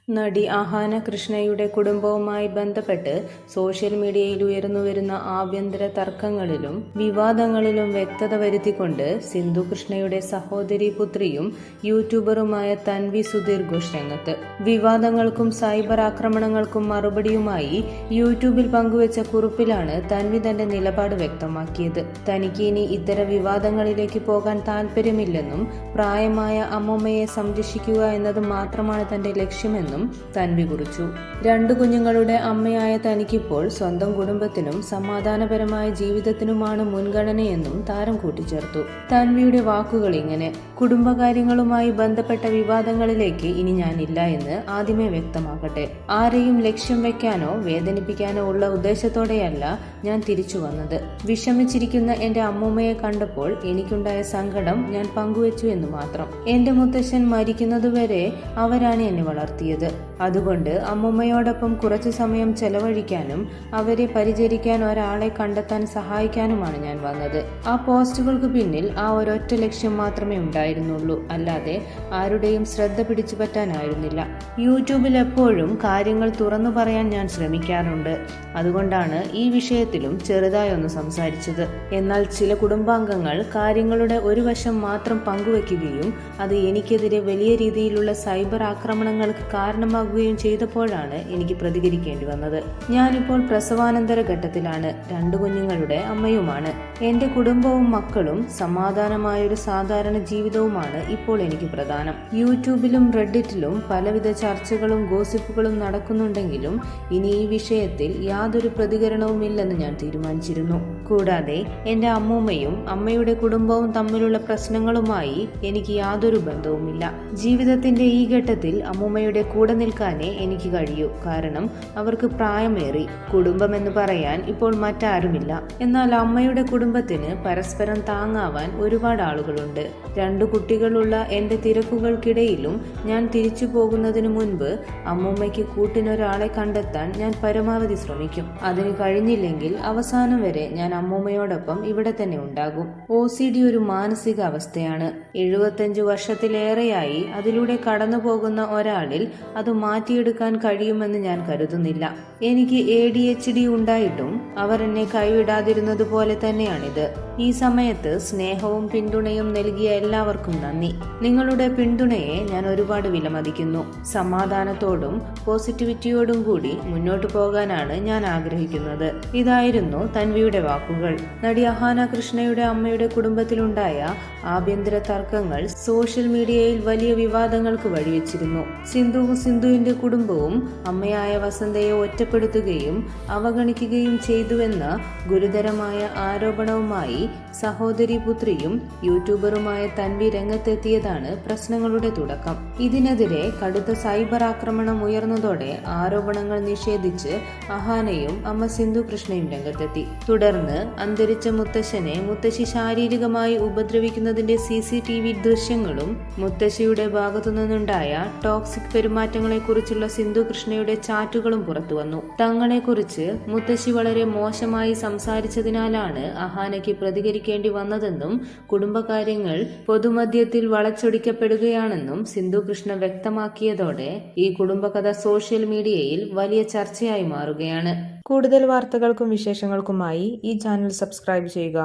നടി അഹാന കൃഷ്ണയുടെ കുടുംബവുമായി ബന്ധപ്പെട്ട് സോഷ്യൽ മീഡിയയിൽ ഉയർന്നുവരുന്ന ആഭ്യന്തര തർക്കങ്ങളിലും വിവാദങ്ങളിലും വ്യക്തത വരുത്തിക്കൊണ്ട് സിന്ധു കൃഷ്ണയുടെ സഹോദരി പുത്രിയും യൂട്യൂബറുമായ തൻവി സുധീർ ഘോഷ് രംഗത്ത്. വിവാദങ്ങൾക്കും സൈബർ ആക്രമണങ്ങൾക്കും മറുപടിയുമായി യൂട്യൂബിൽ പങ്കുവച്ച കുറിപ്പിലാണ് തൻവി തന്റെ നിലപാട് വ്യക്തമാക്കിയത്. തനിക്ക് ഇനി ഇത്തരം വിവാദങ്ങളിലേക്ക് പോകാൻ താല്പര്യമില്ലെന്നും പ്രായമായ അമ്മൂമ്മയെ സംരക്ഷിക്കുക എന്നത് മാത്രമാണ് തന്റെ ലക്ഷ്യമെന്നും തൻവി കുറിച്ചു. 2 കുഞ്ഞുങ്ങളുടെ അമ്മയായ തനിക്കിപ്പോൾ സ്വന്തം കുടുംബത്തിനും സമാധാനപരമായ ജീവിതത്തിനുമാണ് മുൻഗണനയെന്നും താരം കൂട്ടിച്ചേർത്തു. തൻവിയുടെ വാക്കുകൾ ഇങ്ങനെ: കുടുംബകാര്യങ്ങളുമായി ബന്ധപ്പെട്ട വിവാദങ്ങളിലേക്ക് ഇനി ഞാനില്ല എന്ന് ആദ്യമേ വ്യക്തമാക്കട്ടെ. ആരെയും ലക്ഷ്യം വെക്കാനോ വേദനിപ്പിക്കാനോ ഉള്ള ഉദ്ദേശത്തോടെയല്ല ഞാൻ തിരിച്ചു വന്നത്. വിഷമിച്ചിരിക്കുന്ന എന്റെ അമ്മൂമ്മയെ കണ്ടപ്പോൾ എനിക്കുണ്ടായ സങ്കടം ഞാൻ പങ്കുവച്ചു എന്ന് മാത്രം. എന്റെ മുത്തശ്ശൻ മരിക്കുന്നതുവരെ അവരാണ് എന്നെ വളർത്തിയത്. അതുകൊണ്ട് അമ്മൂമ്മയോടൊപ്പം കുറച്ചു സമയം ചെലവഴിക്കാനും അവരെ പരിചരിക്കാൻ ഒരാളെ കണ്ടെത്താൻ സഹായിക്കാനുമാണ് ഞാൻ വന്നത്. ആ പോസ്റ്റുകൾക്ക് പിന്നിൽ ആ ഒരൊറ്റ ലക്ഷ്യം മാത്രമേ ഉണ്ടായിരുന്നുള്ളൂ, അല്ലാതെ ആരുടെയും ശ്രദ്ധ പിടിച്ചു പറ്റാനായിരുന്നില്ല. യൂട്യൂബിൽ എപ്പോഴും കാര്യങ്ങൾ തുറന്നു പറയാൻ ഞാൻ ശ്രമിക്കാറുണ്ട്. അതുകൊണ്ടാണ് ഈ വിഷയത്തിലും ചെറുതായി ഒന്ന് സംസാരിച്ചത്. എന്നാൽ ചില കുടുംബാംഗങ്ങൾ കാര്യങ്ങളുടെ ഒരു വശം മാത്രം പങ്കുവെക്കുകയും അത് എനിക്കെതിരെ വലിയ രീതിയിലുള്ള സൈബർ ആക്രമണങ്ങൾക്ക് കാരണമാകുകയും ചെയ്തപ്പോഴാണ് എനിക്ക് പ്രതികരിക്കേണ്ടി വന്നത്. ഞാനിപ്പോൾ പ്രസവാനന്തര ഘട്ടത്തിലാണ്. 2 കുഞ്ഞുങ്ങളുടെ അമ്മയുമാണ്. എന്റെ കുടുംബവും മക്കളും സമാധാനമായൊരു സാധാരണ ജീവിതവുമാണ് ഇപ്പോൾ എനിക്ക് പ്രധാനം. യൂട്യൂബിലും റെഡിറ്റിലും പലവിധ ചർച്ചകളും ഗോസിപ്പുകളും നടക്കുന്നുണ്ടെങ്കിലും ഇനി ഈ വിഷയത്തിൽ യാതൊരു പ്രതികരണവും ഇല്ലെന്ന് ഞാൻ തീരുമാനിച്ചിരുന്നു. കൂടാതെ എന്റെ അമ്മൂമ്മയും അമ്മയുടെ കുടുംബവും തമ്മിലുള്ള പ്രശ്നങ്ങളുമായി എനിക്ക് യാതൊരു ബന്ധവുമില്ല. ജീവിതത്തിന്റെ ഈ ഘട്ടത്തിൽ അമ്മൂമ്മയുടെ കൂടെ നിൽക്കാനേ എനിക്ക് കഴിയൂ. കാരണം അവർക്ക് പ്രായമേറി. കുടുംബമെന്ന് പറയാൻ ഇപ്പോൾ മറ്റാരുമില്ല. എന്നാൽ അമ്മയുടെ കുടുംബത്തിന് പരസ്പരം താങ്ങാവാൻ ഒരുപാട് ആളുകളുണ്ട്. 2 കുട്ടികളുള്ള എന്റെ തിരക്കുകൾക്കിടയിലും ഞാൻ തിരിച്ചു പോകുന്നതിനു മുൻപ് അമ്മൂമ്മയ്ക്ക് കൂട്ടിനൊരാളെ കണ്ടെത്താൻ ഞാൻ പരമാവധി ശ്രമിക്കും. അതിന് കഴിഞ്ഞില്ലെങ്കിൽ അവസാനം വരെ ഞാൻ അമ്മൂമ്മയോടൊപ്പം ഇവിടെ തന്നെ ഉണ്ടാകും. OCD ഒരു മാനസിക അവസ്ഥയാണ്. 75 വർഷത്തിലേറെയായി അതിലൂടെ കടന്നു പോകുന്ന ഒരാളിൽ അത് മാറ്റിയെടുക്കാൻ കഴിയുമെന്ന് ഞാൻ കരുതുന്നില്ല. എനിക്ക് ADHD ഉണ്ടായിട്ടും അവർ എന്നെ കൈവിടാതിരുന്നത് പോലെ തന്നെയാണിത്. ഈ സമയത്ത് സ്നേഹവും പിന്തുണയും നൽകിയ എല്ലാവർക്കും നന്ദി. നിങ്ങളുടെ പിന്തുണയെ ഞാൻ ഒരുപാട് വിലമതിക്കുന്നു. സമാധാനത്തോടും പോസിറ്റിവിറ്റിയോടും കൂടി മുന്നോട്ടു പോകാനാണ് ഞാൻ ആഗ്രഹിക്കുന്നത്. ഇതായിരുന്നു തൻവിയുടെ വാക്കുകൾ. നടി അഹാന കൃഷ്ണയുടെ അമ്മയുടെ കുടുംബത്തിലുണ്ടായ ആഭ്യന്തര തർക്കങ്ങൾ സോഷ്യൽ മീഡിയയിൽ വലിയ വിവാദങ്ങൾക്ക് വഴിവെച്ചിരുന്നു. സിന്ധുവിന്റെ കുടുംബവും അമ്മയായ വസന്തയെ ഒറ്റപ്പെടുത്തുകയും അവഗണിക്കുകയും ചെയ്തുവെന്ന ഗുരുതരമായ ആരോപണവുമായി സഹോദരി പുത്രിയും യൂട്യൂബറുമായ തൻവി രംഗത്തെത്തിയതാണ് പ്രശ്നങ്ങളുടെ തുടക്കം. ഇതിനെതിരെ കടുത്ത സൈബർ ആക്രമണം ഉയർന്നതോടെ ആരോപണങ്ങൾ നിഷേധിച്ച് അഹാനയും അമ്മ സിന്ധു കൃഷ്ണയും രംഗത്തെത്തി. തുടർന്ന് അന്തരിച്ച മുത്തശ്ശനെ മുത്തശ്ശി ശാരീരികമായി ഉപദ്രവിക്കുന്നതിന്റെ CCTV ദൃശ്യങ്ങളും മുത്തശ്ശിയുടെ ഭാഗത്തുനിന്നുണ്ടായ ടോക്സിക് പെരുമാറ്റങ്ങളെക്കുറിച്ചുള്ള സിന്ധു കൃഷ്ണയുടെ ചാറ്റുകളും പുറത്തുവന്നു. തങ്ങളെക്കുറിച്ച് മുത്തശ്ശി വളരെ മോശമായി സംസാരിച്ചതിനാലാണ് അഹാനയ്ക്ക് പ്രതികരിക്കേണ്ടി വന്നതെന്നും കുടുംബകാര്യങ്ങൾ പൊതുമധ്യത്തിൽ വളച്ചൊടിക്കപ്പെടുകയാണെന്നും സിന്ധു കൃഷ്ണ വ്യക്തമാക്കിയതോടെ ഈ കുടുംബകഥ സോഷ്യൽ മീഡിയയിൽ വലിയ ചർച്ചയായി മാറുകയാണ്. കൂടുതൽ വാർത്തകൾക്കും വിശേഷങ്ങൾക്കുമായി ഈ ചാനൽ സബ്സ്ക്രൈബ് ചെയ്യുക.